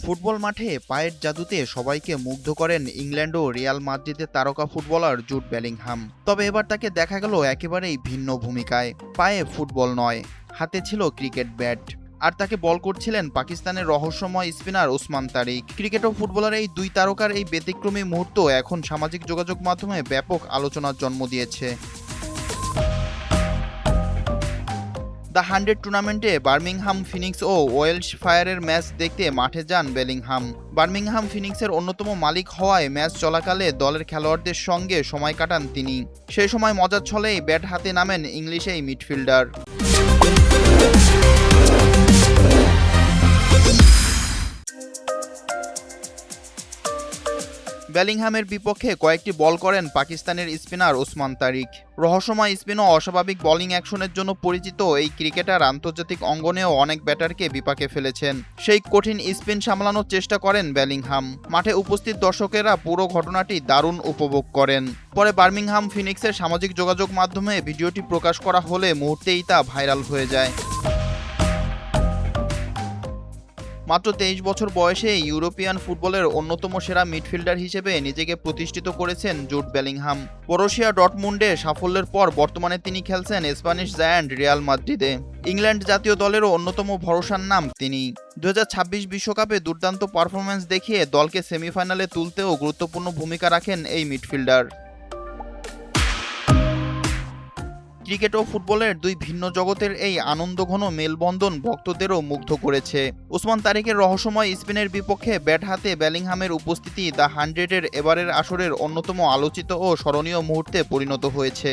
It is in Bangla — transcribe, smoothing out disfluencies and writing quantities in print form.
ফুটবল মাঠে পায়ের জাদুতে সবাইকে মুগ্ধ করেন ইংল্যান্ড ও রিয়াল মাদ্রিদের তারকা ফুটবলার জুড বেলিংহাম। তবে এবার তাকে দেখা গেল একেবারেই ভিন্ন ভূমিকায়। পায়ে ফুটবল নয়, হাতে ছিল ক্রিকেট ব্যাট। আর তাকে বল করছিলেন পাকিস্তানের রহস্যময় স্পিনার ওসমান তারিক। ক্রিকেট ও ফুটবলের এই দুই তারকার এই ব্যতিক্রমী মুহূর্ত এখন সামাজিক যোগাযোগ মাধ্যমে ব্যাপক আলোচনার জন্ম দিয়েছে। দ্য 100 টুর্নামেন্টে বার্মিংহাম ফিনিক্স ও ওয়েলশ ফায়ারের ম্যাচ দেখতে মাঠে যান বেলিংহাম। বার্মিংহাম ফিনিক্সের অন্যতম মালিক হওয়ায় ম্যাচ চলাকালে দলের খেলোয়াড়দের সঙ্গে সময় কাটান তিনি। সেই সময় মজার ছলেই ব্যাট হাতে নামেন ইংলিশ এই মিডফিল্ডার। বেলিংহামের বিপক্ষে কয়েকটি বল করেন পাকিস্তানের স্পিনার ওসমান তারিক। রহস্যময় স্পিন ও অস্বাভাবিক বোলিং অ্যাকশনের জন্য পরিচিত এই ক্রিকেটার আন্তর্জাতিক অঙ্গনেও অনেক ব্যাটারকে বিপাকে ফেলেছেন। সেই কঠিন স্পিন সামলানোর চেষ্টা করেন বেলিংহাম। মাঠে উপস্থিত দর্শকেরা পুরো ঘটনাটি দারুণ উপভোগ করেন। পরে বার্মিংহাম ফিনিক্সের সামাজিক যোগাযোগ মাধ্যমে ভিডিওটি প্রকাশ করা হলে মুহূর্তেই তা ভাইরাল হয়ে যায়। মাত্র 23 বছর বয়সে ইউরোপিয়ান ফুটবলের অন্যতম সেরা মিডফিল্ডার হিসেবে নিজেকে প্রতিষ্ঠিত করেছেন জুড বেলিংহাম। বরুসিয়া ডর্টমুন্ডে সাফল্যের পর বর্তমানে তিনি খেলছেন স্প্যানিশ জায়ান্ট রিয়াল মাদ্রিদে। ইংল্যান্ড জাতীয় দলেরও অন্যতম ভরসার নাম তিনি। 2026 বিশ্বকাপে দুর্দান্ত পারফরম্যান্স দেখিয়ে দলকে সেমিফাইনালে তুলতেও গুরুত্বপূর্ণ ভূমিকা রাখেন এই মিডফিল্ডার। ক্রিকেট ও ফুটবলের দুই ভিন্ন জগতের এই আনন্দঘন মেলবন্ধন ভক্তদেরও মুগ্ধ করেছে। ওসমান তারিকের রহস্যময় স্পিনের বিপক্ষে ব্যাট হাতে বেলিংহামের উপস্থিতি দ্য 100-এর এবারের আসরের অন্যতম আলোচিত ও স্মরণীয় মুহূর্তে পরিণত হয়েছে।